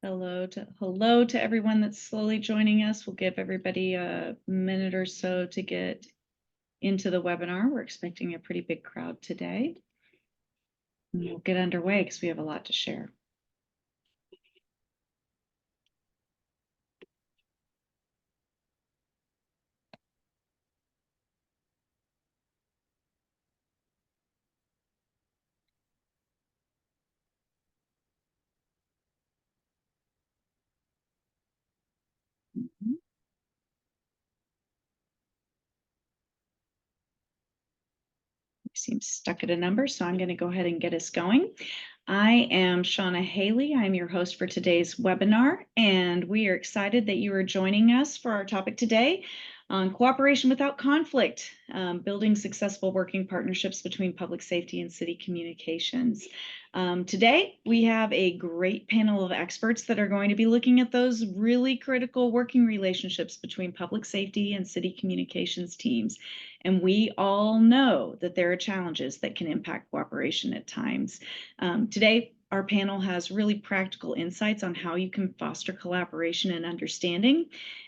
Hello to everyone that's slowly joining us. We'll give everybody a minute or so to get into the webinar. We're expecting a pretty big crowd today. And we'll get underway because we have a lot to share. Mhm. We seem stuck at a number, so I'm going to go ahead and get us going. I am Shauna Haley. I'm your host for today's webinar, and we are excited that you are joining us for our topic today on cooperation without conflict, building successful working partnerships between public safety and city communications. Today, we have a great panel of experts that are going to be looking at those really critical working relationships between public safety and city communications teams. And we all know that there are challenges that can impact cooperation at times. Today, our panel has really practical insights on how you can foster collaboration and understanding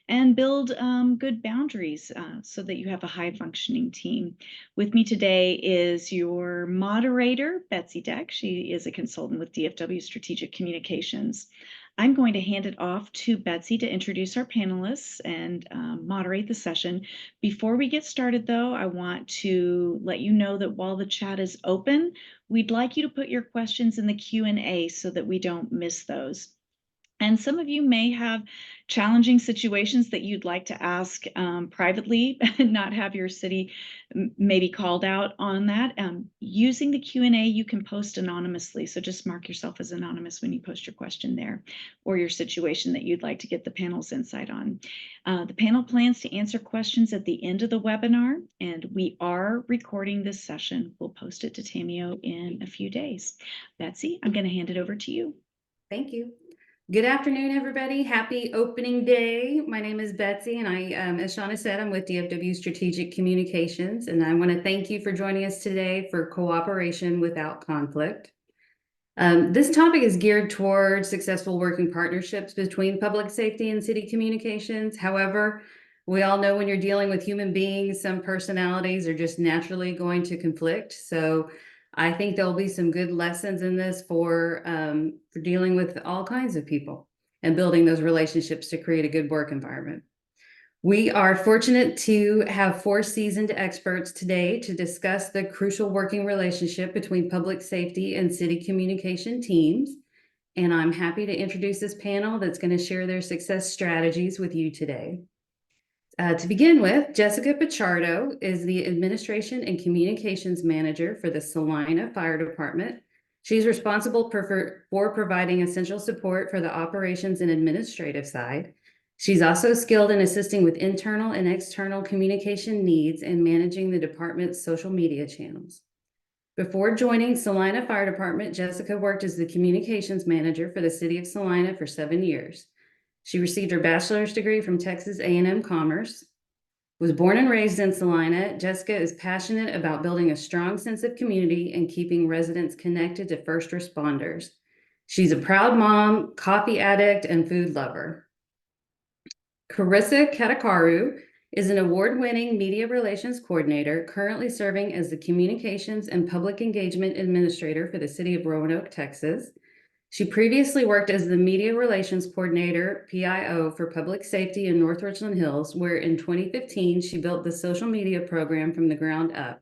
and build good boundaries so that you have a high-functioning team. With me today is your moderator, Betsy Deck. She is a consultant with DFW Strategic Communications. I'm going to hand it off to Betsy to introduce our panelists and moderate the session. Before we get started, though, I want to let you know that while the chat is open, we'd like you to put your questions in the Q&A so that we don't miss those. And some of you may have challenging situations that you'd like to ask privately and not have your city maybe called out on that. Using the Q&A, you can post anonymously. So just mark yourself as anonymous when you post your question there or your situation that you'd like to get the panel's insight on. The panel plans to answer questions at the end of the webinar, and we are recording this session. We'll post it to Tamio in a few days. Betsy, I'm going to hand it over to you. Thank you. Good afternoon, everybody. Happy opening day. My name is Betsy, and I, as Shauna said, I'm with DFW Strategic Communications, and I want to thank you for joining us today for Cooperation Without Conflict. This topic is geared towards successful working partnerships between public safety and city communications. However, we all know when you're dealing with human beings, some personalities are just naturally going to conflict. So I think there'll be some good lessons in this for dealing with all kinds of people and building those relationships to create a good work environment. We are fortunate to have 4 seasoned experts today to discuss the crucial working relationship between public safety and city communication teams. And I'm happy to introduce this panel that's going to share their success strategies with you today. To begin with, Jessica Pichardo is the Administration and Communications Manager for the Salina Fire Department. She's responsible for providing essential support for the operations and administrative side. She's also skilled in assisting with internal and external communication needs and managing the department's social media channels. Before joining Salina Fire Department, Jessica worked as the Communications Manager for the City of Salina for 7 years. She received her bachelor's degree from Texas A&M Commerce. Was born and raised in Salina, Jessica is passionate about building a strong sense of community and keeping residents connected to first responders. She's a proud mom, coffee addict, and food lover. Carissa Katakaru is an award-winning media relations coordinator, currently serving as the Communications and Public Engagement Administrator for the City of Roanoke, Texas. She previously worked as the Media Relations Coordinator, PIO, for Public Safety in North Richland Hills, where in 2015, she built the social media program from the ground up.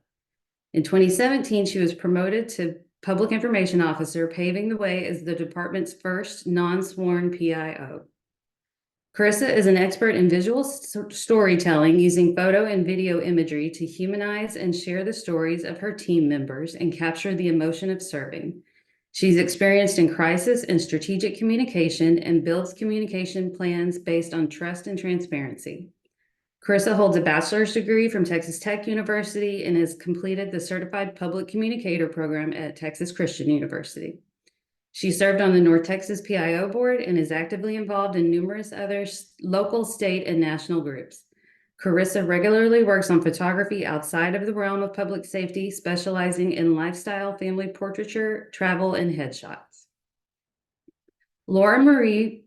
In 2017, she was promoted to Public Information Officer, paving the way as the department's first non-sworn PIO. Carissa is an expert in visual storytelling, using photo and video imagery to humanize and share the stories of her team members and capture the emotion of serving. She's experienced in crisis and strategic communication and builds communication plans based on trust and transparency. Carissa holds a bachelor's degree from Texas Tech University and has completed the Certified Public Communicator program at Texas Christian University. She served on the North Texas PIO board and is actively involved in numerous other local, state, and national groups. Carissa regularly works on photography outside of the realm of public safety, specializing in lifestyle, family portraiture, travel, and headshots. Laura Marie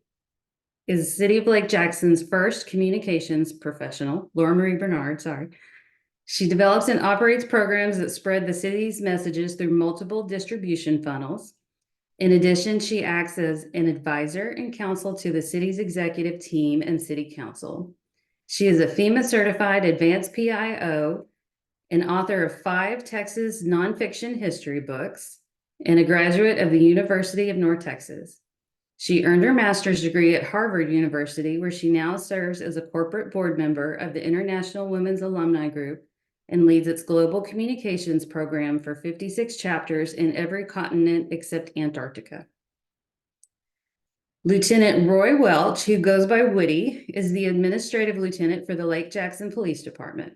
is City of Lake Jackson's first communications professional. Laura Marie Bernard, sorry. She develops and operates programs that spread the city's messages through multiple distribution funnels. In addition, she acts as an advisor and counsel to the city's executive team and city council. She is a FEMA certified advanced PIO, an author of 5 Texas nonfiction history books, and a graduate of the University of North Texas. She earned her master's degree at Harvard University, where she now serves as a corporate board member of the International Women's Alumni Group and leads its global communications program for 56 chapters in every continent except Antarctica. Lieutenant Roy Welch, who goes by Woody, is the administrative lieutenant for the Lake Jackson Police Department.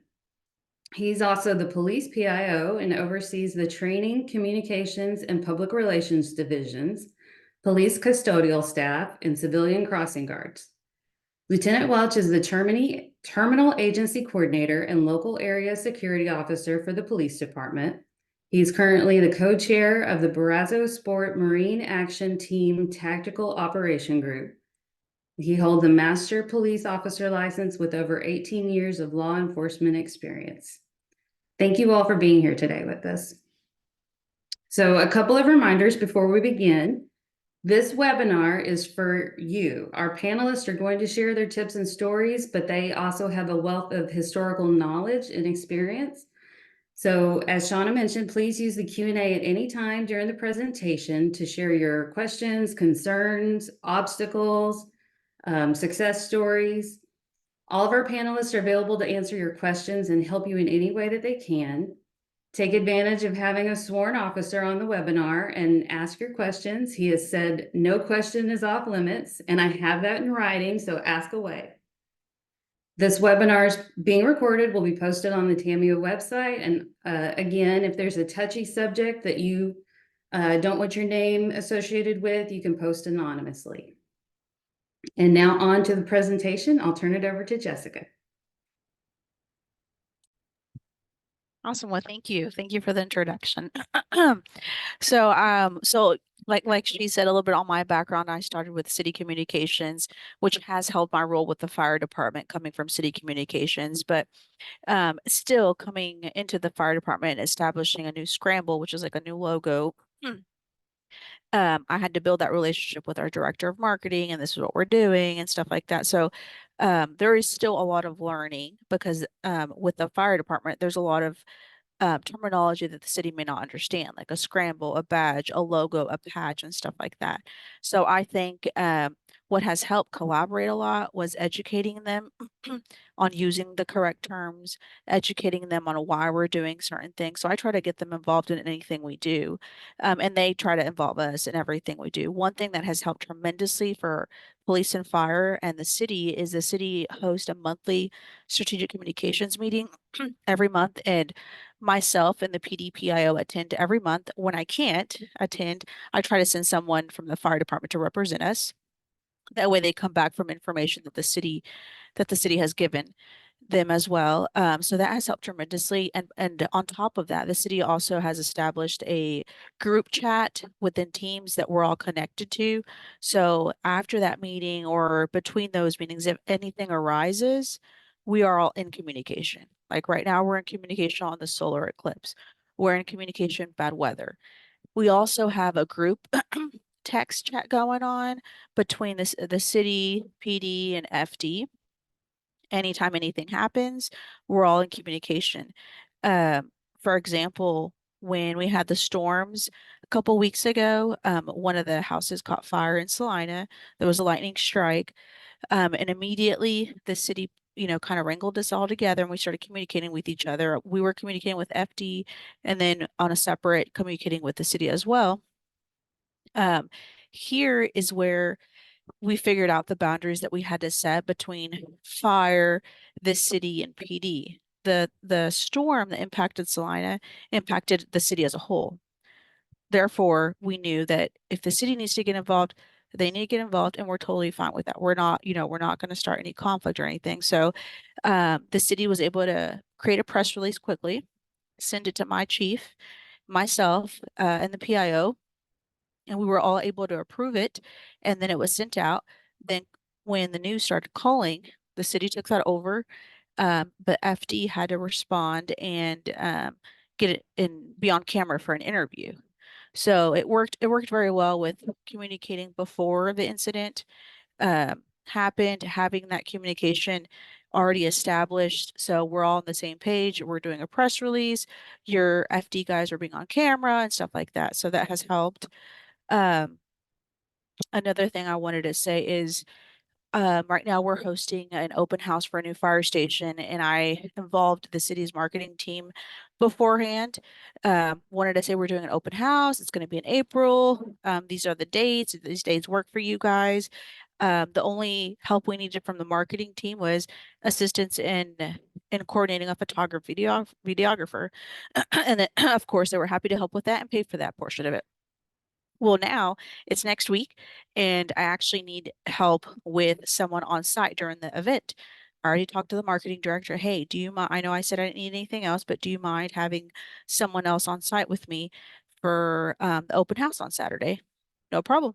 He's also the police PIO and oversees the training, communications, and public relations divisions, police custodial staff, and civilian crossing guards. Lieutenant Welch is the terminal agency coordinator and local area security officer for the police department. He's currently the co-chair of the Barrazo Sport Marine Action Team Tactical Operation Group. He holds a master police officer license with over 18 years of law enforcement experience. Thank you all for being here today with us. So a couple of reminders before we begin. This webinar is for you. Our panelists are going to share their tips and stories, but they also have a wealth of historical knowledge and experience. So as Shauna mentioned, please use the Q&A at any time during the presentation to share your questions, concerns, obstacles, success stories. All of our panelists are available to answer your questions and help you in any way that they can. Take advantage of having a sworn officer on the webinar and ask your questions. He has said no question is off limits, and I have that in writing, so ask away. This webinar is being recorded, will be posted on the TAMIO website. And again, if there's a touchy subject that you don't want your name associated with, you can post anonymously. And now on to the presentation. I'll turn it over to Jessica. Awesome. Well, thank you. Thank you for the introduction. So like she said a little bit on my background, I started with city communications, which has held my role with the fire department coming from city communications, but still coming into the fire department, establishing a new scramble, which is like a new logo. I had to build that relationship with our director of marketing, and this is what we're doing and stuff like that. So there is still a lot of learning because with the fire department, there's a lot of terminology that the city may not understand, like a scramble, a badge, a logo, a patch, and stuff like that. So I think what has helped collaborate a lot was educating them on using the correct terms, educating them on why we're doing certain things. So I try to get them involved in anything we do, and they try to involve us in everything we do. One thing that has helped tremendously for police and fire and the city is the city hosts a monthly strategic communications meeting every month, and myself and the PDPIO attend every month. When I can't attend, I try to send someone from the fire department to represent us. That way they come back from information that the city has given them as well. So that has helped tremendously. And on top of that, the city also has established a group chat within teams that we're all connected to. So after that meeting or between those meetings, if anything arises, we are all in communication. Like right now, we're in communication on the solar eclipse. We're in communication bad weather. We also have a group text chat going on between the city, PD, and FD. Anytime anything happens, we're all in communication. For example, when we had the storms a couple weeks ago, one of the houses caught fire in Salina. There was a lightning strike, and immediately the city, kind of wrangled us all together and we started communicating with each other. We were communicating with FD and then on a separate communicating with the city as well. Here is where we figured out the boundaries that we had to set between fire, the city, and PD. The storm that impacted Salina impacted the city as a whole. Therefore, we knew that if the city needs to get involved, they need to get involved, and we're totally fine with that. We're not going to start any conflict or anything. So, the city was able to create a press release quickly, send it to my chief, myself, and the PIO. and we were all able to approve it, and then it was sent out. Then when the news started calling, the city took that over, but FD had to respond and get it and be on camera for an interview. So it worked very well with communicating before the incident happened, having that communication already established. So we're all on the same page. We're doing a press release. Your FD guys are being on camera and stuff like that. So that has helped. Um, Another thing I wanted to say is right now we're hosting an open house for a new fire station, and I involved the city's marketing team beforehand. Wanted to say we're doing an open house. It's going to be in April. These are the dates. If these dates work for you guys. The only help we needed from the marketing team was assistance in coordinating a videographer, and then of course they were happy to help with that and pay for that portion of it. Well, now it's next week, and I actually need help with someone on site during the event. I already talked to the marketing director. Hey, do you mind? I know I said I didn't need anything else, but do you mind having someone else on site with me for the open house on Saturday? No problem.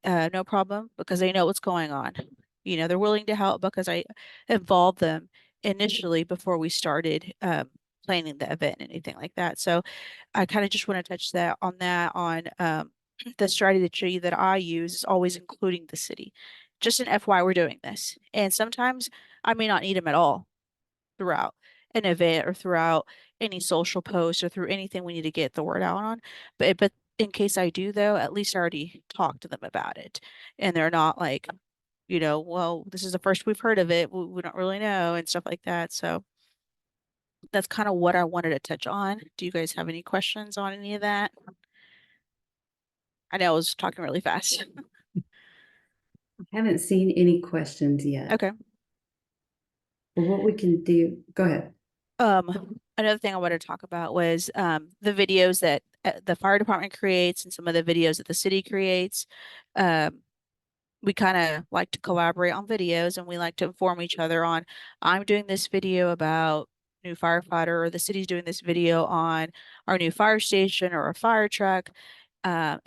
No problem, because they know what's going on. You know, they're willing to help because I involved them initially before we started planning the event and anything like that. So I kind of just want to touch that on the strategy that I use is always including the city. Just an FY, we're doing this. And sometimes I may not need them at all throughout an event or throughout any social post or through anything we need to get the word out on. But in case I do though, at least I already talked to them about it. And they're not like, well, this is the first we've heard of it. We don't really know and stuff like that. So that's kind of what I wanted to touch on. Do you guys have any questions on any of that? I know I was talking really fast. I haven't seen any questions yet. Okay. But what we can do, go ahead. Another thing I wanted to talk about was the videos that the fire department creates and some of the videos that the city creates. Um, we kind of like to collaborate on videos, and we like to inform each other on, I'm doing this video about new firefighter, or the city's doing this video on our new fire station or a fire truck. And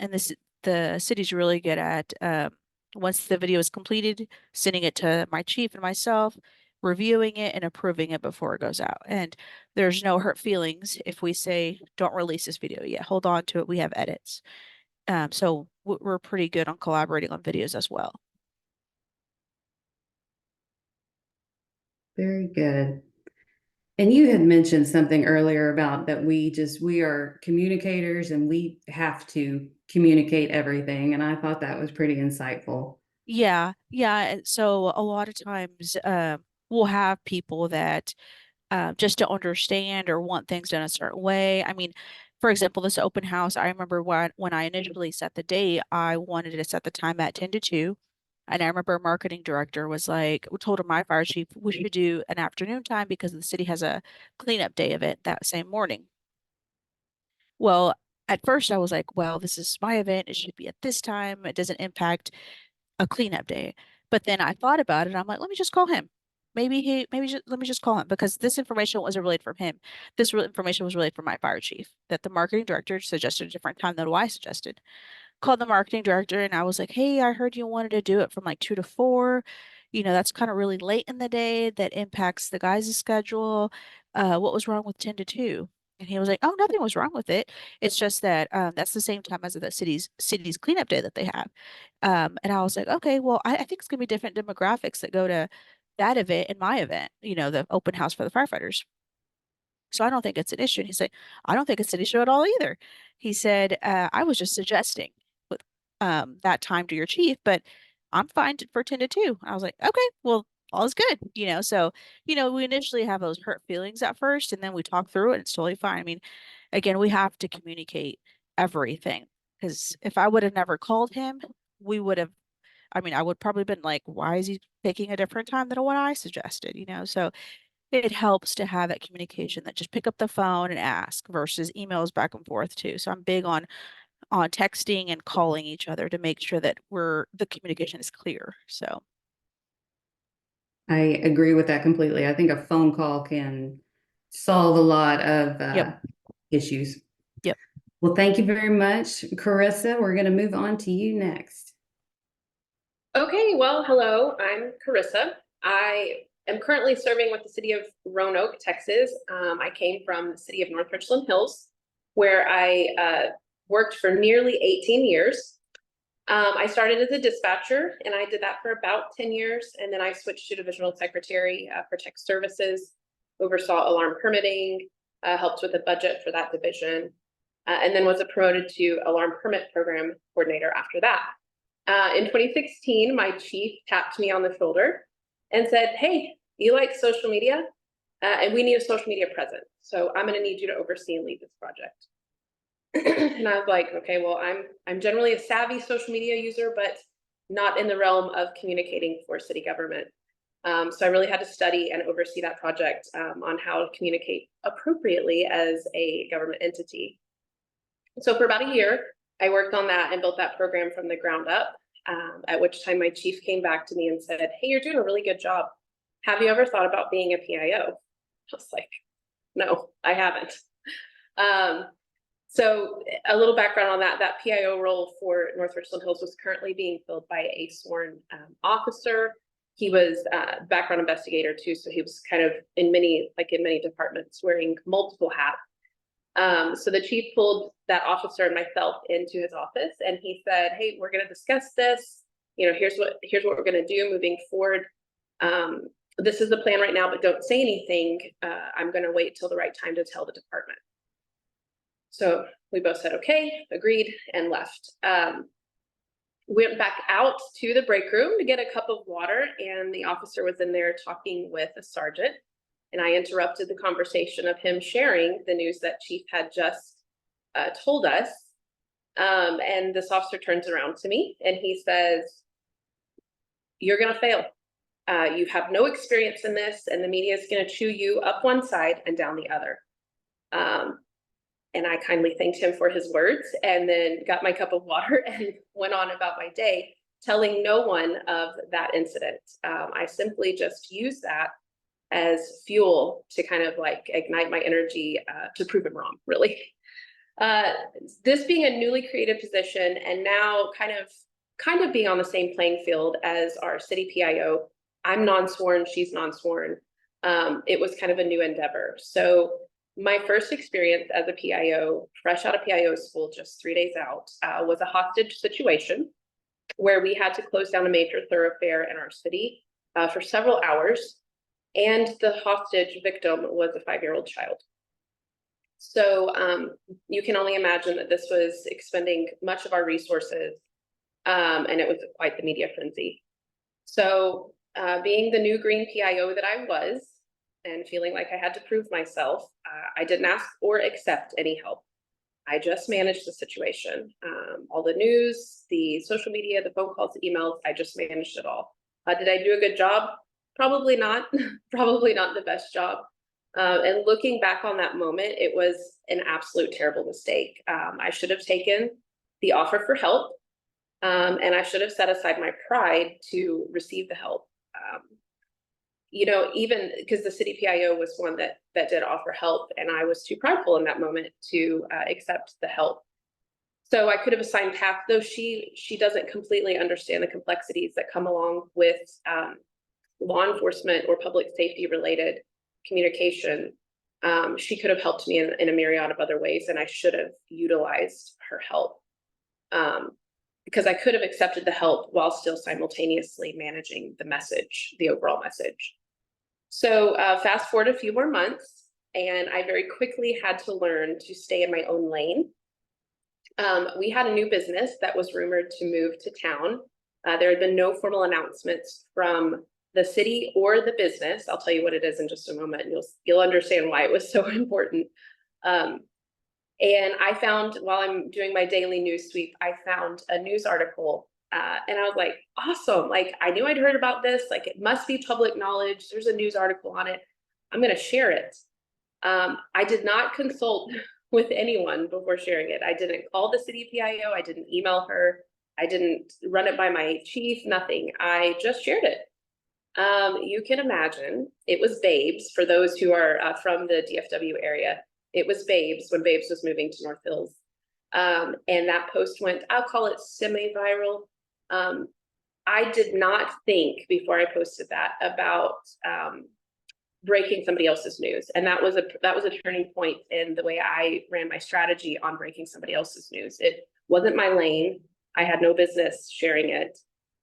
the city's really good at once the video is completed, sending it to my chief and myself, reviewing it and approving it before it goes out. And there's no hurt feelings if we say, don't release this video yet. Hold on to it. We have edits. So we're pretty good on collaborating on videos as well. Very good. And you had mentioned something earlier about that we are communicators and we have to communicate everything. And I thought that was pretty insightful. Yeah, yeah. And so a lot of times we'll have people that just don't understand or want things done a certain way. I mean, for example, this open house, I remember when I initially set the date, I wanted to set the time at 10 to 2. And I remember a marketing director was like, we told my fire chief we should do an afternoon time because the city has a cleanup day event that same morning. Well, at first I was like, well, this is my event. It should be at this time. It doesn't impact a cleanup day. But then I thought about it. I'm like, let me just call him. Let me just call him because this information wasn't relayed from him. This information was relayed from my fire chief that the marketing director suggested a different time than what I suggested. Called the marketing director and I was like, hey, I heard you wanted to do it from like 2 to 4. That's kind of really late in the day. That impacts the guys' schedule. What was wrong with 10 to 2? And he was like, oh, nothing was wrong with it. It's just that that's the same time as the city's cleanup day that they have. And I was like, okay, well, I think it's gonna be different demographics that go to that event and my event, the open house for the firefighters. So I don't think it's an issue. And he's like, I don't think it's an issue at all either. He said, I was just suggesting with that time to your chief, but I'm fine for 10 to 2. I was like, okay, well, all is good. So, we initially have those hurt feelings at first, and then we talk through it, and it's totally fine. I mean, again, we have to communicate everything because if I would have never called him, we would have, I mean, I would probably been like, why is he picking a different time than what I suggested? So it helps to have that communication that just pick up the phone and ask versus emails back and forth too. So I'm big on texting and calling each other to make sure that the communication is clear. So I agree with that completely. I think a phone call can solve a lot of yep, issues. yep. Well, thank you very much, Carissa. We're going to move on to you next. Okay, well, hello, I'm Carissa. I am currently serving with the city of Roanoke, Texas. I came from the city of North Richland Hills, where I worked for nearly 18 years. I started as a dispatcher, and I did that for about 10 years, and then I switched to divisional secretary for tech services, oversaw alarm permitting, helped with the budget for that division, and then was promoted to alarm permit program coordinator after that. In 2016, my chief tapped me on the shoulder and said, "Hey, you like social media? And we need a social media presence. So I'm going to need you to oversee and lead this project." And I was like, "Okay, well, I'm generally a savvy social media user, but not in the realm of communicating for city government." So I really had to study and oversee that project on how to communicate appropriately as a government entity. So for about a year, I worked on that and built that program from the ground up, at which time my chief came back to me and said, "Hey, you're doing a really good job. Have you ever thought about being a PIO?" I was like, "No, I haven't." So a little background on that PIO role for North Richland Hills was currently being filled by a sworn officer. He was a background investigator too, so he was kind of in many departments wearing multiple hats. So the chief pulled that officer and myself into his office, and he said, "Hey, we're going to discuss this. Here's what we're going to do moving forward. This is the plan right now, but don't say anything. I'm going to wait till the right time to tell the department." So we both said, "Okay," agreed, and left. Went back out to the break room to get a cup of water, and the officer was in there talking with a sergeant. And I interrupted the conversation of him sharing the news that chief had just told us. And this officer turns around to me and he says, "You're going to fail. You have no experience in this, and the media is going to chew you up one side and down the other." And I kindly thanked him for his words, and then got my cup of water and went on about my day, telling no one of that incident. I simply just used that as fuel to kind of like ignite my energy to prove him wrong, really. This being a newly created position, and now kind of being on the same playing field as our city PIO. I'm non-sworn, she's non-sworn. It was kind of a new endeavor. So my first experience as a PIO, fresh out of PIO school, just 3 days out, was a hostage situation where we had to close down a major thoroughfare in our city for several hours. And the hostage victim was a 5-year-old child. So you can only imagine that this was expending much of our resources, and it was quite the media frenzy. So being the new green PIO that I was, and feeling like I had to prove myself, I didn't ask or accept any help. I just managed the situation. All the news, the social media, the phone calls, the emails, I just managed it all. Did I do a good job? Probably not. Probably not the best job. And looking back on that moment, it was an absolute terrible mistake. I should have taken the offer for help, and I should have set aside my pride to receive the help. Even because the city PIO was one that did offer help, and I was too prideful in that moment to accept the help. So I could have assigned path, though she doesn't completely understand the complexities that come along with law enforcement or public safety related communication. She could have helped me in a myriad of other ways, and I should have utilized her help, because I could have accepted the help while still simultaneously managing the message, the overall message. So fast forward a few more months, and I very quickly had to learn to stay in my own lane. We had a new business that was rumored to move to town. There had been no formal announcements from the city or the business. I'll tell you what it is in just a moment, and you'll understand why it was so important. And I found, while I'm doing my daily news sweep, I found a news article, and I was like, awesome. Like, I knew I'd heard about this. Like, it must be public knowledge. There's a news article on it. I'm going to share it. I did not consult with anyone before sharing it. I didn't call the city PIO. I didn't email her. I didn't run it by my chief, nothing. I just shared it. You can imagine it was Babes, for those who are from the DFW area. It was Babes when Babes was moving to North Hills. And that post went, I'll call it semi-viral. I did not think before I posted that about breaking somebody else's news. And that was a turning point in the way I ran my strategy on breaking somebody else's news. It wasn't my lane. I had no business sharing it.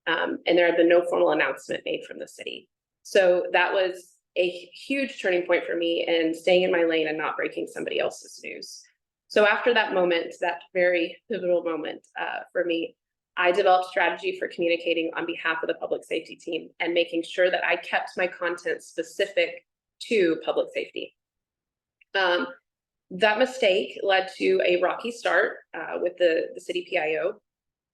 And there had been no formal announcement made from the city. So that was a huge turning point for me in staying in my lane and not breaking somebody else's news. So after that moment, that very pivotal moment for me, I developed strategy for communicating on behalf of the public safety team and making sure that I kept my content specific to public safety. That mistake led to a rocky start with the city PIO.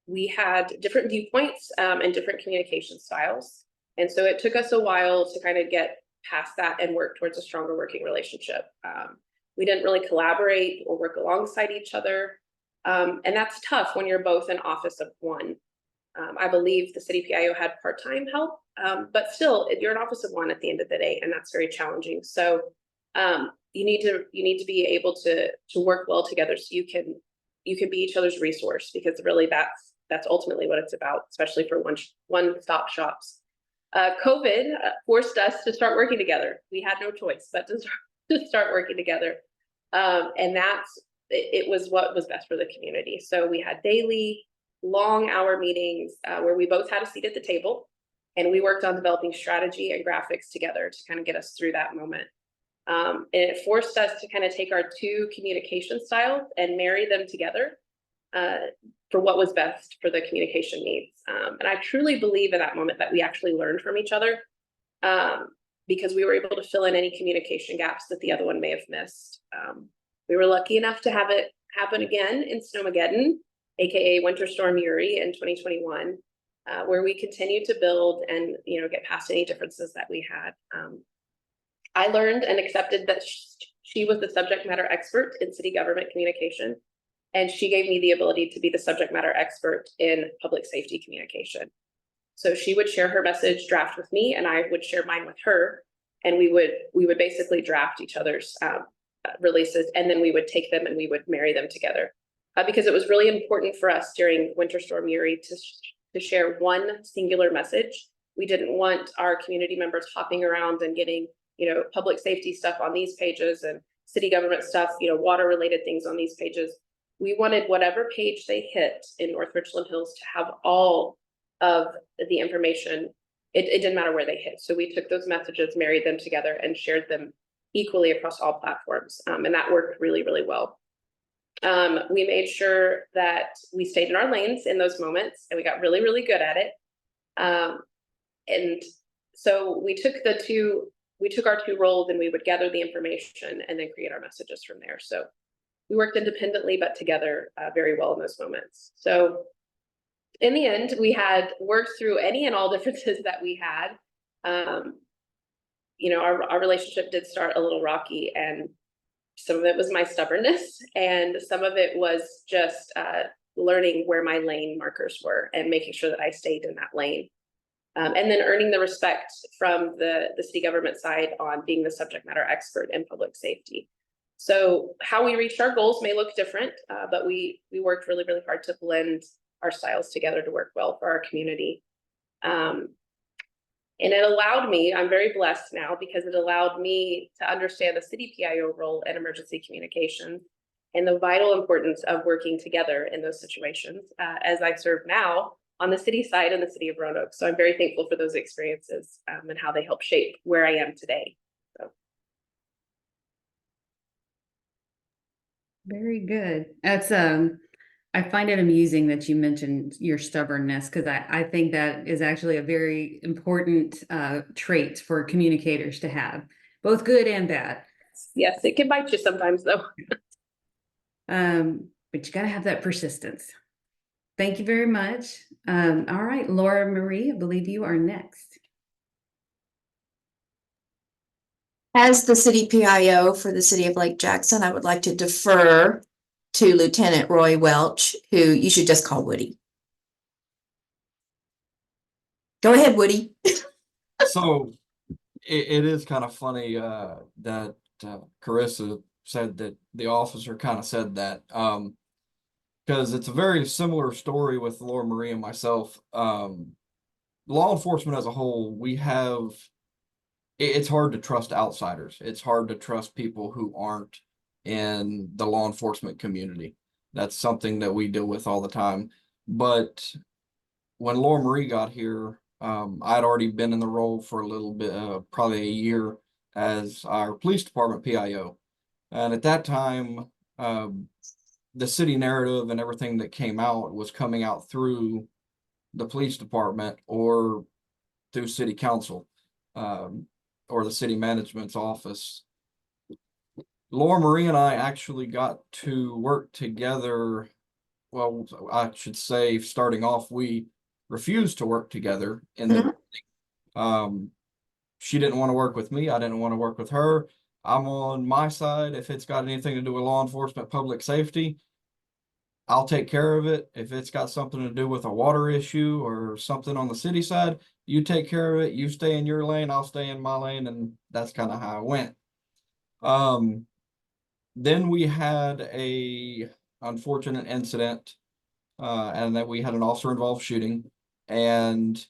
We had different viewpoints and different communication styles. And so it took us a while to kind of get past that and work towards a stronger working relationship. We didn't really collaborate or work alongside each other. And that's tough when you're both an office of one. I believe the city PIO had part-time help, but still you're an office of one at the end of the day, and that's very challenging. So you need to be able to work well together so you can be each other's resource, because really that's ultimately what it's about, especially for one-stop shops. COVID forced us to start working together. We had no choice but to start working together. And it was what was best for the community. So we had daily long hour meetings where we both had a seat at the table, and we worked on developing strategy and graphics together to kind of get us through that moment. And it forced us to kind of take our two communication styles and marry them together for what was best for the communication needs. And I truly believe in that moment that we actually learned from each other, because we were able to fill in any communication gaps that the other one may have missed. We were lucky enough to have it happen again in Snowmageddon, aka Winter Storm Uri in 2021, where we continued to build and get past any differences that we had. I learned and accepted that she was the subject matter expert in city government communication, and she gave me the ability to be the subject matter expert in public safety communication. So she would share her message draft with me, and I would share mine with her, and we would basically draft each other's releases, and then we would take them and we would marry them together, because it was really important for us during Winter Storm Uri to share one singular message. We didn't want our community members hopping around and getting public safety stuff on these pages and city government stuff, water related things on these pages. We wanted whatever page they hit in North Richland Hills to have all of the information. It didn't matter where they hit. So we took those messages, married them together, and shared them equally across all platforms. And that worked really, really well. We made sure that we stayed in our lanes in those moments, and we got really, really good at it. And so we took our two roles, and we would gather the information and then create our messages from there. So we worked independently, but together very well in those moments. So in the end, we had worked through any and all differences that we had. Our relationship did start a little rocky, and some of it was my stubbornness, and some of it was just learning where my lane markers were and making sure that I stayed in that lane. And then earning the respect from the city government side on being the subject matter expert in public safety. So how we reached our goals may look different, but we worked really, really hard to blend our styles together to work well for our community. And it allowed me, I'm very blessed now, because it allowed me to understand the city PIO role in emergency communications and the vital importance of working together in those situations, as I serve now on the city side in the city of Roanoke. So I'm very thankful for those experiences and how they help shape where I am today. So. Very good. That's I find it amusing that you mentioned your stubbornness, because I think that is actually a very important trait for communicators to have, both good and bad. Yes, it can bite you sometimes though. But you got to have that persistence. Thank you very much. All right, Laura Marie, I believe you are next. As the city PIO for the city of Lake Jackson, I would like to defer to Lieutenant Roy Welch, who you should just call Woody. Go ahead, Woody. So it is kind of funny that Carissa said that the officer kind of said that. because it's a very similar story with Laura Marie and myself. Law enforcement as a whole, it's hard to trust outsiders. It's hard to trust people who aren't in the law enforcement community. That's something that we deal with all the time. But when Laura Marie got here, I'd already been in the role for a little bit, probably a year as our police department PIO. And at that time, the city narrative and everything that came out was coming out through the police department or through city council, or the city management's office. Laura Marie and I actually got to work together. Well, I should say, starting off, we refused to work together in the she didn't want to work with me. I didn't want to work with her. I'm on my side. If it's got anything to do with law enforcement, public safety, I'll take care of it. If it's got something to do with a water issue or something on the city side, you take care of it. You stay in your lane, I'll stay in my lane, and that's kind of how it went. Then we had a unfortunate incident, and that we had an officer involved shooting. And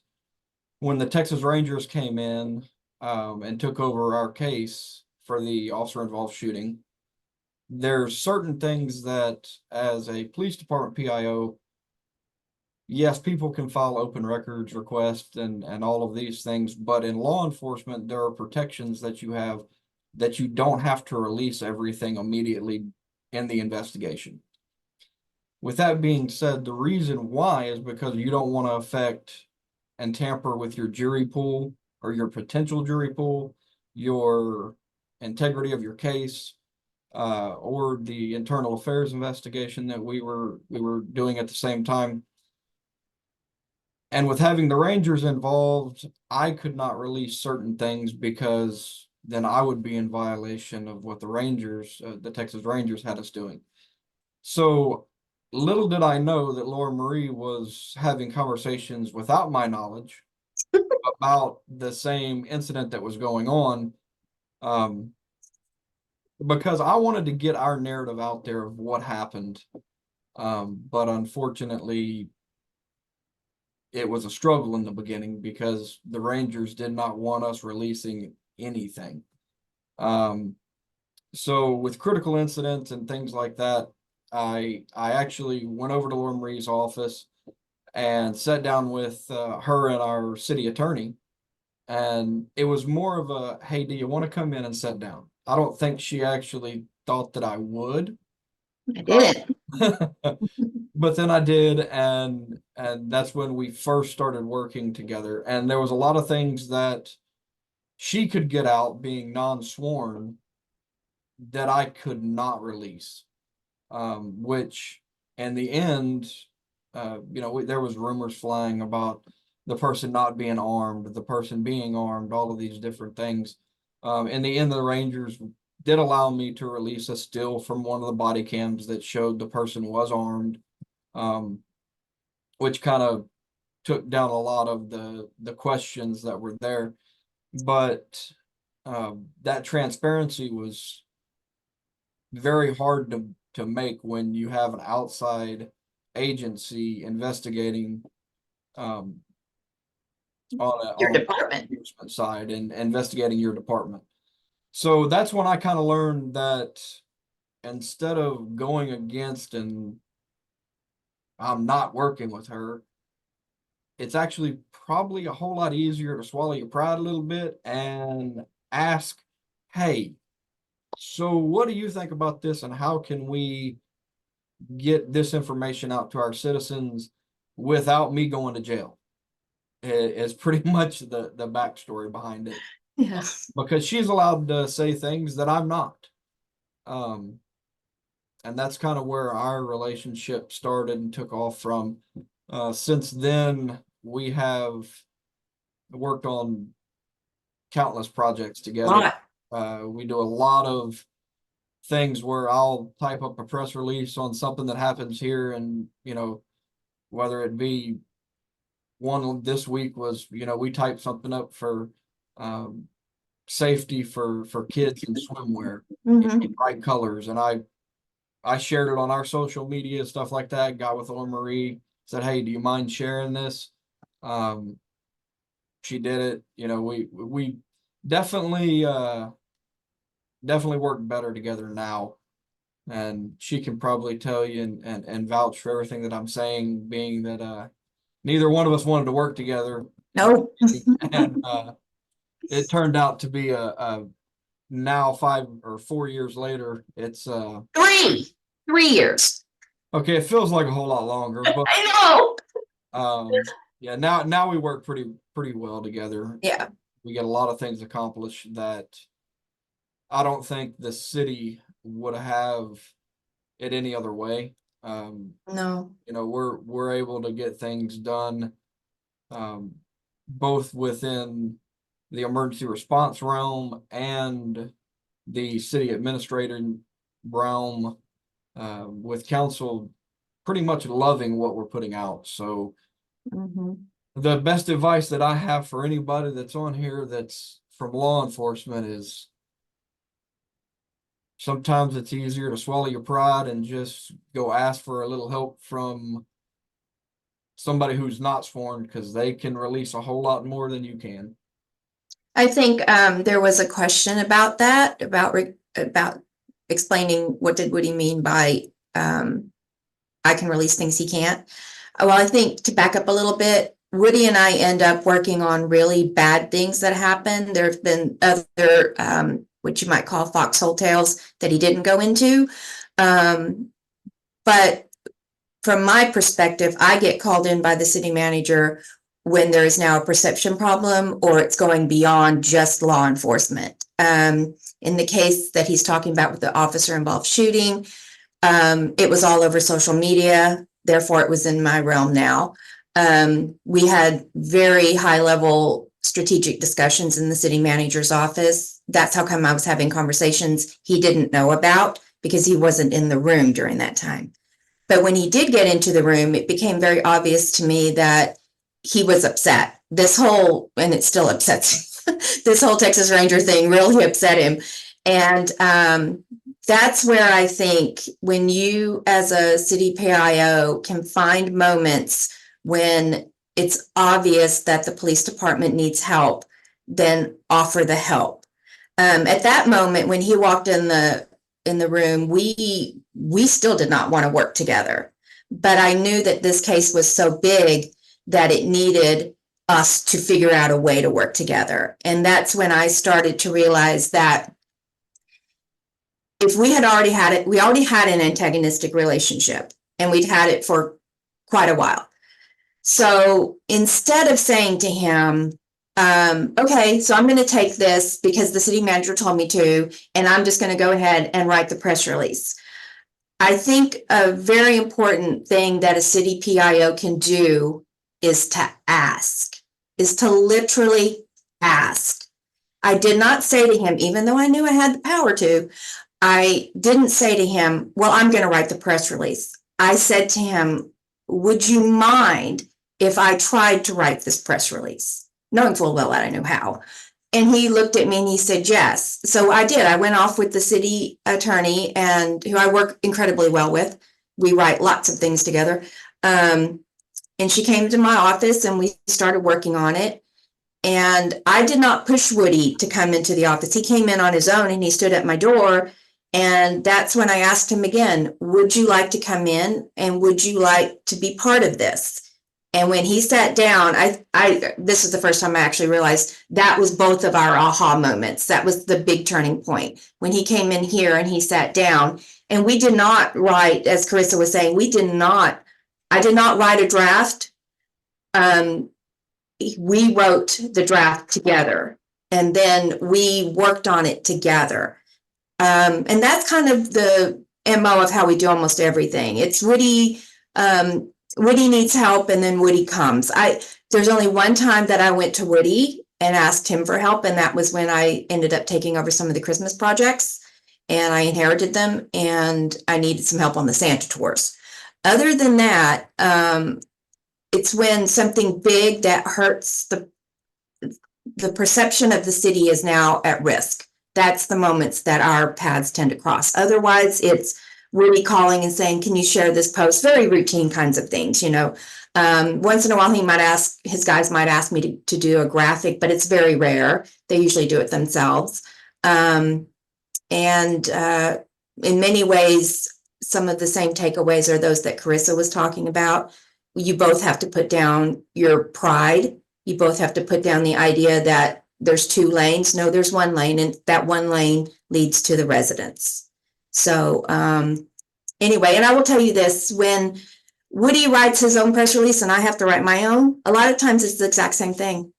when the Texas Rangers came in, and took over our case for the officer involved shooting, there's certain things that as a police department PIO, yes, people can file open records requests and all of these things, but in law enforcement, there are protections that you have that you don't have to release everything immediately in the investigation. With that being said, the reason why is because you don't want to affect and tamper with your jury pool or your potential jury pool, your integrity of your case, or the internal affairs investigation that we were doing at the same time. And with having the Rangers involved, I could not release certain things because then I would be in violation of what the Rangers, the Texas Rangers, had us doing. So little did I know that Laura Marie was having conversations without my knowledge about the same incident that was going on. Because I wanted to get our narrative out there of what happened. But unfortunately, it was a struggle in the beginning because the Rangers did not want us releasing anything. So with critical incidents and things like that, I actually went over to Laura Marie's office and sat down with her and our city attorney. And it was more of a, hey, do you want to come in and sit down? I don't think she actually thought that I would. I did. But then I did, and that's when we first started working together. And there was a lot of things that she could get out being non-sworn that I could not release. Which in the end, there was rumors flying about the person not being armed, the person being armed, all of these different things. In the end, the Rangers did allow me to release a still from one of the body cams that showed the person was armed, which kind of took down a lot of the questions that were there. But that transparency was very hard to make when you have an outside agency investigating on Your a department. enforcement side and investigating your department. So that's when I kind of learned that instead of going against and I'm not working with her, it's actually probably a whole lot easier to swallow your pride a little bit and ask, hey, so what do you think about this and how can we get this information out to our citizens without me going to jail? Is pretty much the backstory behind it. Yes. Because she's allowed to say things that I'm not. And that's kind of where our relationship started and took off from. Since then, we have worked on countless projects together. We do a lot of things where I'll type up a press release on something that happens here, and whether it be one this week was, we typed something up for safety for kids in swimwear in bright colors, and I I shared it on our social media, stuff like that, got with Ella Marie, said, hey, do you mind sharing this? She did it, you know, we definitely, definitely work better together now. And she can probably tell you and vouch for everything that I'm saying, being that, neither one of us wanted to work together. No. And, it turned out to be a now 5 or 4 years later, it's, 3 years. okay, it feels like a whole lot longer, but, I know. yeah, now we work pretty well together. Yeah. We get a lot of things accomplished that I don't think the city would have it any other way. No. You know, we're able to get things done, both within the emergency response realm and the city administrator realm, with council pretty much loving what we're putting out. So Mhm. the best advice that I have for anybody that's on here that's from law enforcement is sometimes it's easier to swallow your pride and just go ask for a little help from somebody who's not sworn, because they can release a whole lot more than you can. I think there was a question about that, about explaining what did Woody mean by I can release things he can't. Well, I think to back up a little bit, Woody and I end up working on really bad things that happen. There have been other what you might call foxhole tales that he didn't go into. But from my perspective, I get called in by the city manager when there is now a perception problem or it's going beyond just law enforcement. In the case that he's talking about with the officer involved shooting, it was all over social media. Therefore, it was in my realm now. We had very high level strategic discussions in the city manager's office. That's how come I was having conversations he didn't know about because he wasn't in the room during that time. But when he did get into the room, it became very obvious to me that he was upset. And it still upsets him. This whole Texas Ranger thing really upset him. And that's where I think when you as a city PIO can find moments when it's obvious that the police department needs help, then offer the help. At that moment, when he walked in the room, we still did not want to work together. But I knew that this case was so big that it needed us to figure out a way to work together. And that's when I started to realize that if we already had an antagonistic relationship, and we'd had it for quite a while. So instead of saying to him, okay, so I'm going to take this because the city manager told me to, and I'm just going to go ahead and write the press release. I think a very important thing that a city PIO can do is to literally ask. I did not say to him, even though I knew I had the power to, I didn't say to him, well, I'm going to write the press release. I said to him, would you mind if I tried to write this press release? Knowing full well that I knew how. And he looked at me and he said, yes. So I did. I went off with the city attorney, and who I work incredibly well with. We write lots of things together. And she came to my office and we started working on it. And I did not push Woody to come into the office. He came in on his own and he stood at my door. And that's when I asked him again, would you like to come in and would you like to be part of this? And when he sat down, this is the first time I actually realized that was both of our aha moments. That was the big turning point. When he came in here and he sat down, and we did not write, as Carissa was saying, I did not write a draft. We wrote the draft together, and then we worked on it together. And that's kind of the MO of how we do almost everything. It's Woody needs help, and then Woody comes. There's only one time that I went to Woody and asked him for help, and that was when I ended up taking over some of the Christmas projects, and I inherited them, and I needed some help on the Santa tours. Other than that, it's when something big that hurts the perception of the city is now at risk. That's the moments that our paths tend to cross. Otherwise, it's Woody calling and saying, can you share this post? Very routine kinds of things, once in a while his guys might ask me to do a graphic, but it's very rare. They usually do it themselves. And in many ways, some of the same takeaways are those that Carissa was talking about. You both have to put down your pride. You both have to put down the idea that there's 2 lanes. No, there's 1 lane, and that 1 lane leads to the residents. So anyway, and I will tell you this, when Woody writes his own press release and I have to write my own, a lot of times it's the exact same thing.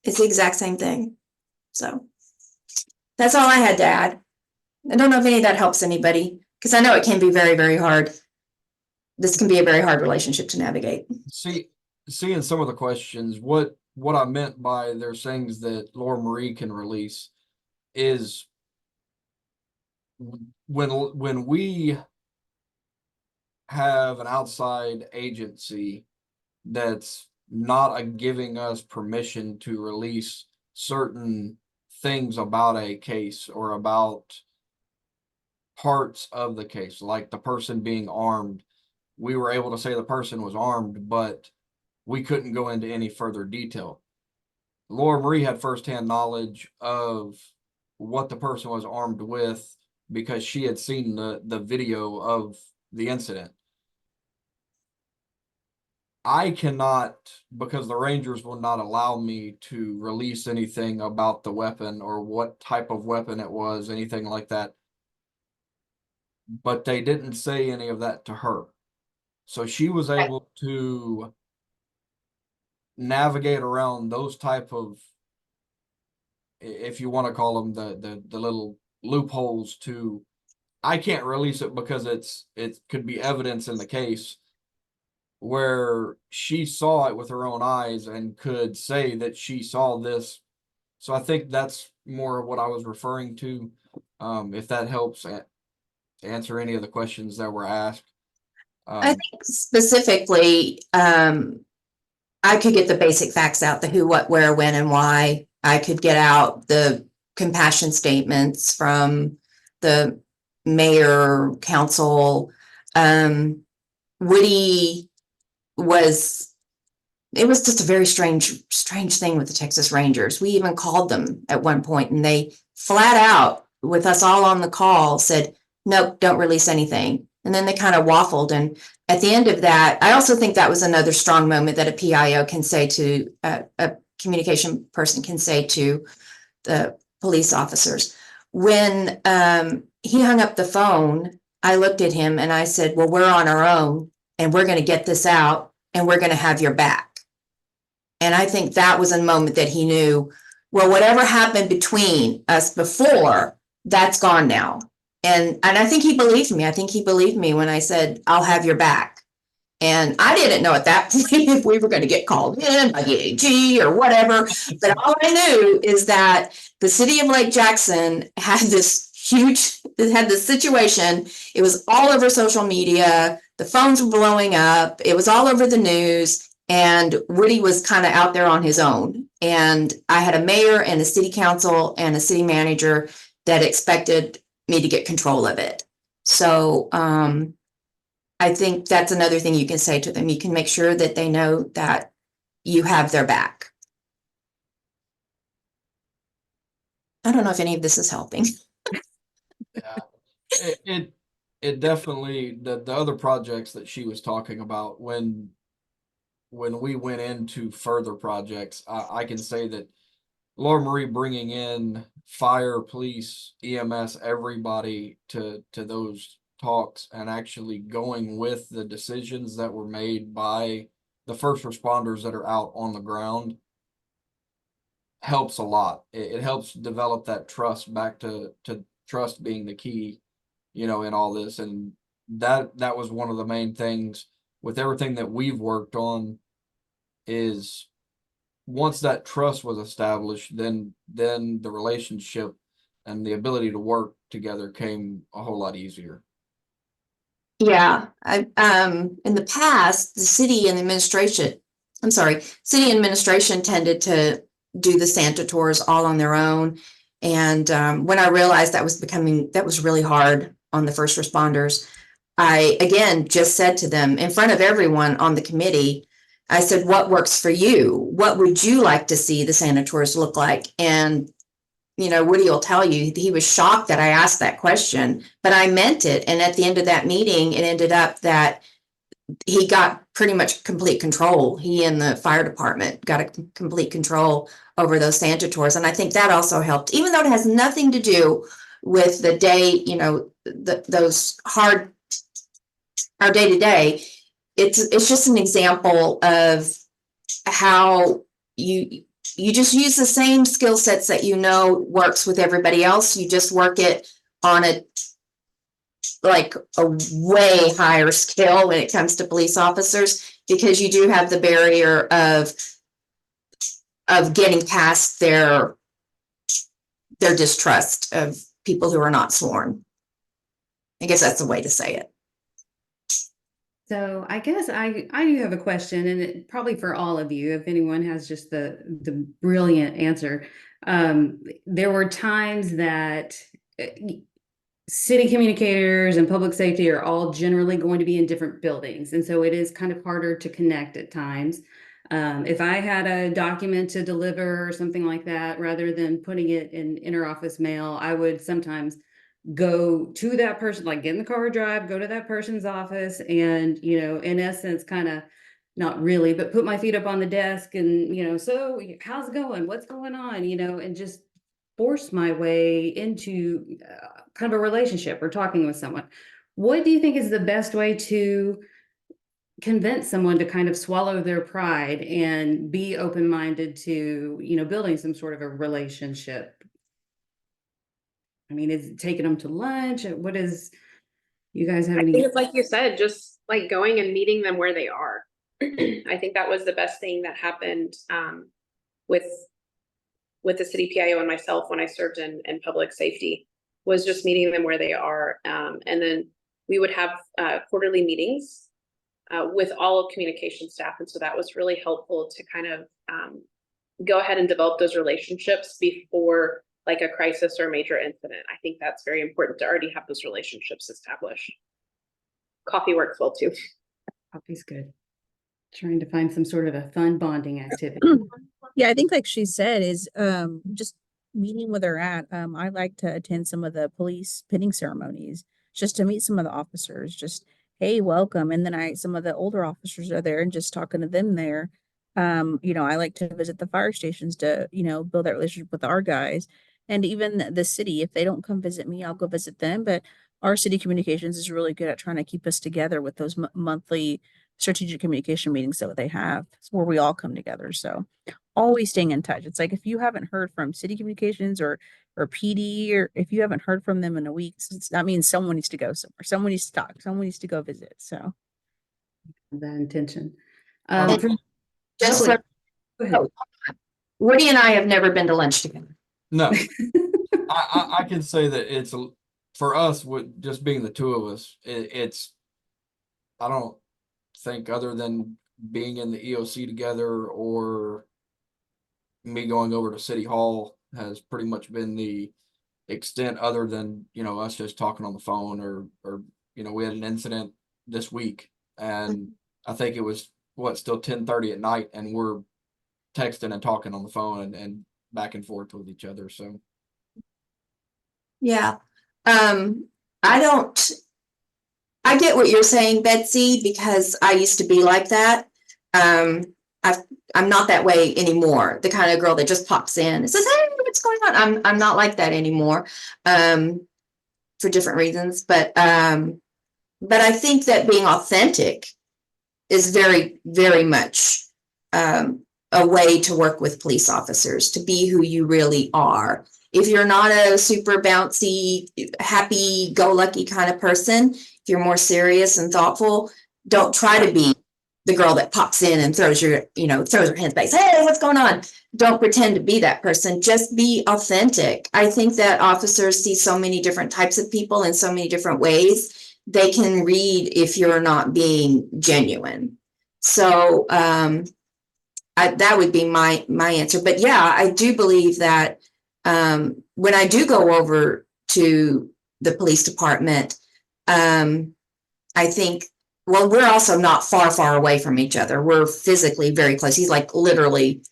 It's the exact same thing. So that's all I had to add. I don't know if any of that helps anybody, because I know it can be very, very hard. This can be a very hard relationship to navigate. Seeing some of the questions, what I meant by there's things that Laura Marie can release is when we have an outside agency that's not giving us permission to release certain things about a case or about parts of the case, like the person being armed. We were able to say the person was armed, but we couldn't go into any further detail. Laura Marie had firsthand knowledge of what the person was armed with because she had seen the video of the incident. I cannot, because the Rangers will not allow me to release anything about the weapon or what type of weapon it was, anything like that. But they didn't say any of that to her. So she was able to navigate around those type of, if you want to call them the little loopholes to, I can't release it because it could be evidence in the case, where she saw it with her own eyes and could say that she saw this. So I think that's more of what I was referring to. If that helps answer any of the questions that were asked. I think specifically, I could get the basic facts out, the who, what, where, when, and why. I could get out the compassion statements from the mayor, council. Woody it was just a very strange thing with the Texas Rangers. We even called them at one point and they flat out, with us all on the call, said, nope, don't release anything. And then they kind of waffled. And at the end of that, I also think that was another strong moment that a PIO can say to a communication person can say to the police officers. When he hung up the phone, I looked at him and I said, well, we're on our own and we're going to get this out and we're going to have your back. And I think that was a moment that he knew, well, whatever happened between us before, that's gone now. And I think he believed me. I think he believed me when I said, I'll have your back. And I didn't know at that point if we were going to get called in by the AG or whatever. But all I knew is that the city of Lake Jackson had this situation. It was all over social media. The phones were blowing up. It was all over the news. And Woody was kind of out there on his own. And I had a mayor and a city council and a city manager that expected me to get control of it. So I think that's another thing you can say to them. You can make sure that they know that you have their back. I don't know if any of this is helping. Yeah. It definitely, the other projects that she was talking about, when we went into further projects, I can say that Laura Marie bringing in fire, police, EMS, everybody to those talks and actually going with the decisions that were made by the first responders that are out on the ground helps a lot. It helps develop that trust back to trust being the key, in all this. And that was one of the main things with everything that we've worked on, is once that trust was established, then the relationship and the ability to work together came a whole lot easier. Yeah, in the past, the city administration tended to do the Santa tours all on their own. And when I realized that was really hard, on the first responders. I, again, just said to them in front of everyone on the committee, I said, what works for you? What would you like to see the sanitors look like? And, you know, Woody will tell you, he was shocked that I asked that question, but I meant it. And at the end of that meeting, it ended up that he got pretty much complete control. He and the fire department got a complete control over those sanitors. And I think that also helped, even though it has nothing to do with the day, you know, those hard, our day to day. It's just an example of how you just use the same skill sets that you know works with everybody else. You just work it on a way higher scale when it comes to police officers, because you do have the barrier of getting past their distrust of people who are not sworn. I guess that's the way to say it. So I guess I do have a question, and it, probably for all of you, if anyone has just the brilliant answer. There were times that city communicators and public safety are all generally going to be in different buildings, and so it is kind of harder to connect at times. If I had a document to deliver or something like that, rather than putting it in interoffice mail, I would sometimes go to that person, like get in the car, drive, go to that person's office, and, you know, in essence, kind of, not really, but put my feet up on the desk and, you know, so how's it going? What's going on? You know, and just force my way into kind of a relationship or talking with someone. What do you think is the best way to convince someone to kind of swallow their pride and be open-minded to, you know, building some sort of a relationship? I mean, is it taking them to lunch? What is, you guys have I any? think it's like you said, just like going and meeting them where they are. I think that was the best thing that happened with the city PIO and myself when I served in public safety, was just meeting them where they are. And then we would have quarterly meetings with all of communication staff. And so that was really helpful to kind of go ahead and develop those relationships before like a crisis or a major incident. I think that's very important to already have those relationships established. Coffee works well too. Coffee's good. Trying to find some sort of a fun bonding activity. Yeah, I think like she said is just meeting where they're at. I like to attend some of the police pinning ceremonies just to meet some of the officers, just hey, welcome. And then some of the older officers are there and just talking to them there. You know, I like to visit the fire stations to, you know, build that relationship with our guys. And even the city, if they don't come visit me, I'll go visit them. But our city communications is really good at trying to keep us together with those monthly strategic communication meetings that they have where we all come together. So always staying in touch. It's like if you haven't heard from city communications or PD, or if you haven't heard from them in a week, that means someone needs to go somewhere. Someone needs to talk. Someone needs to go visit. So That intention. Um, For Just public- for, go ahead. Woody and I have never been to lunch together. No, I can say that it's for us with just being the two of us. It's I don't think other than being in the EOC together or me going over to City Hall has pretty much been the extent, other than, you know, us just talking on the phone or you know, we had an incident this week and I think it was still 10:30 at night and we're texting and talking on the phone and back and forth with each other. So Yeah. I get what you're saying, Betsy, because I used to be like that. I'm not that way anymore. The kind of girl that just pops in and says, "Hey, what's going on?" I'm not like that anymore, for different reasons. But I think that being authentic is very, very much a way to work with police officers, to be who you really are. If you're not a super bouncy, happy-go-lucky kind of person, if you're more serious and thoughtful, don't try to be the girl that pops in and throws her hands back, hey, what's going on? Don't pretend to be that person. Just be authentic. I think that officers see so many different types of people in so many different ways. They can read if you're not being genuine. So that would be my answer. But yeah, I do believe that when I do go over to the police department. I think, well, we're also not far away from each other. We're physically very close. He's like literally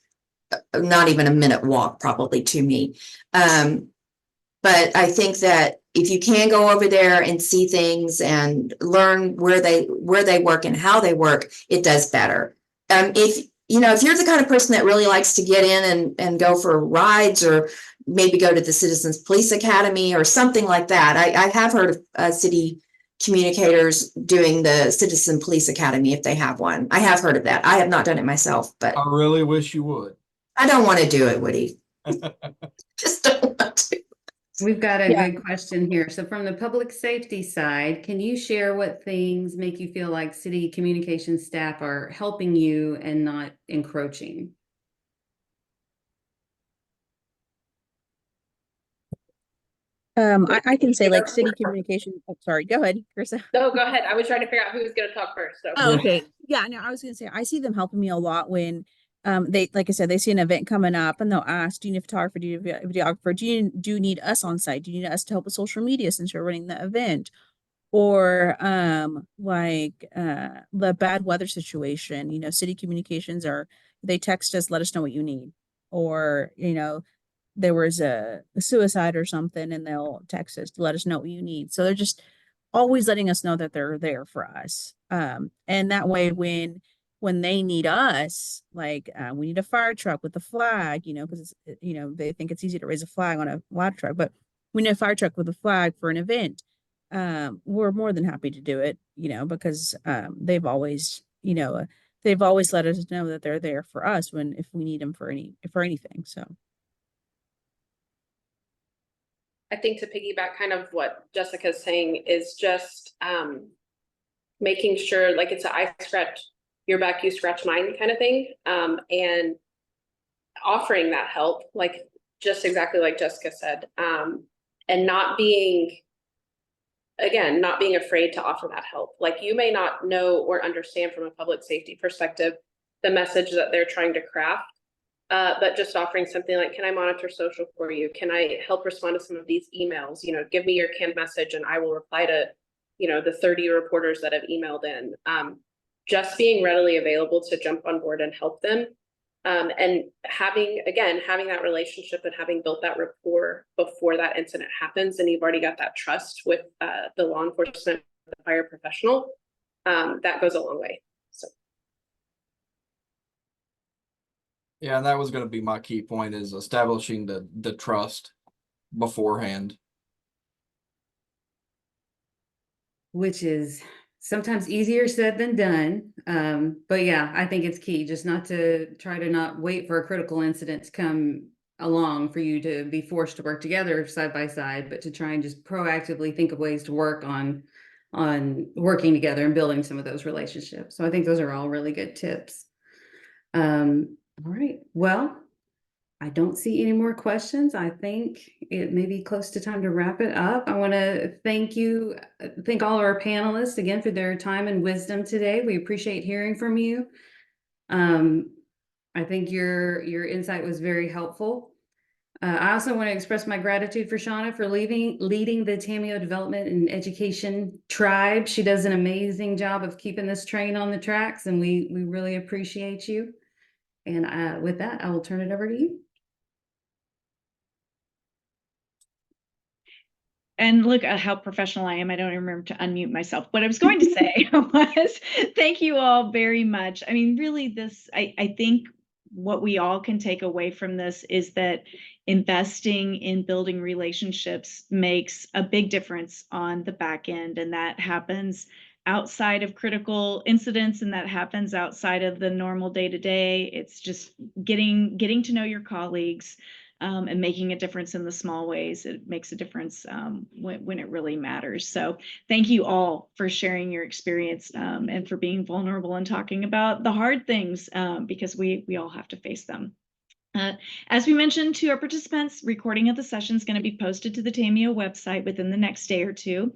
not even a minute walk probably to me. But I think that if you can go over there and see things and learn where they work and how they work, it does better. If you're the kind of person that really likes to get in and go for rides, or maybe go to the Citizens Police Academy or something like that. I have heard of city communicators doing the Citizen Police Academy if they have one. I have heard of that. I have not done it myself, but I really wish you would. I don't want to do it, Woody. Just don't want to. We've got a Yeah. good question here. So from the public safety side, can you share what things make you feel like city communications staff are helping you and not encroaching? I can say like city communication. Oh, sorry, go ahead, Carissa. No, go ahead. I was trying to figure out who was going to talk first. So. Oh, okay. Yeah, no, I was gonna say I see them helping me a lot when they, like I said, they see an event coming up and they'll ask, do you need a photographer, do you need a videographer, do you need us on site? Do you need us to help with social media since you're running the event? Or the bad weather situation, city communications they text us, let us know what you need. Or, there was a suicide or something and they'll text us to let us know what you need. So they're just always letting us know that they're there for us. And that way when they need us, like we need a fire truck with a flag, because they think it's easy to raise a flag on a ladder truck, but we need a fire truck with a flag for an event. We're more than happy to do it, because they've always let us know that they're there for us if we need them for anything. So I think to piggyback kind of what Jessica's saying is just making sure, like, it's a I scratch your back, you scratch mine kind of thing, and offering that help, like just exactly like Jessica said, and not being afraid to offer that help. Like, you may not know or understand from a public safety perspective the message that they're trying to craft, but just offering something like, can I monitor social for you? Can I help respond to some of these emails? Give me your canned message and I will reply to, the 30 reporters that have emailed in. Just being readily available to jump on board and help them. And having that relationship and having built that rapport before that incident happens, and you've already got that trust with the law enforcement, the fire professional, that goes a long way. So. Yeah, and that was going to be my key point, is establishing the trust beforehand. Which is sometimes easier said than done. But yeah, I think it's key just not to try to not wait for a critical incident to come along for you to be forced to work together side by side, but to try and just proactively think of ways to work on working together and building some of those relationships. So I think those are all really good tips. All right. Well, I don't see any more questions. I think it may be close to time to wrap it up. I want to thank all our panelists again for their time and wisdom today. We appreciate hearing from you. I think your insight was very helpful. I also want to express my gratitude for Shauna for leading the Tamio Development and Education Tribe. She does an amazing job of keeping this train on the tracks, and we really appreciate you. And with that, I will turn it over to you. And look at how professional I am. I don't even remember to unmute myself. What I was going to say was thank you all very much. I mean, really, I think what we all can take away from this is that investing in building relationships makes a big difference on the back end. And that happens outside of critical incidents, and that happens outside of the normal day-to-day. It's just getting to know your colleagues, and making a difference in the small ways. It makes a difference when it really matters. So thank you all for sharing your experience, and for being vulnerable and talking about the hard things, because we all have to face them. As we mentioned to our participants, recording of the session is going to be posted to the Tamio website within the next day or two.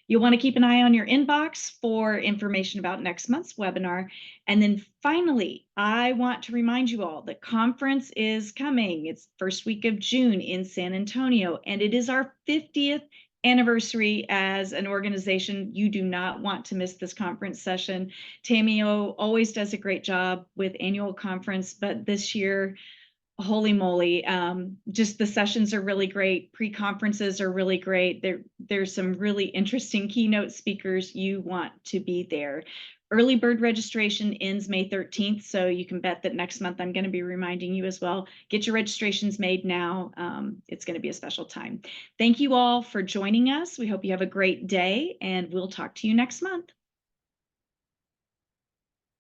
You'll want to keep an eye on your inbox for information about next month's webinar. And then finally, I want to remind you all the conference is coming. It's first week of June in San Antonio, and it is our 50th anniversary as an organization. You do not want to miss this conference session. Tamio always does a great job with annual conference, but this year, holy moly, just the sessions are really great. Pre-conferences are really great. There's some really interesting keynote speakers. You want to be there. Early bird registration ends May 13th, so you can bet that next month I'm going to be reminding you as well. Get your registrations made now. It's going to be a special time. Thank you all for joining us. We hope you have a great day, and we'll talk to you next month.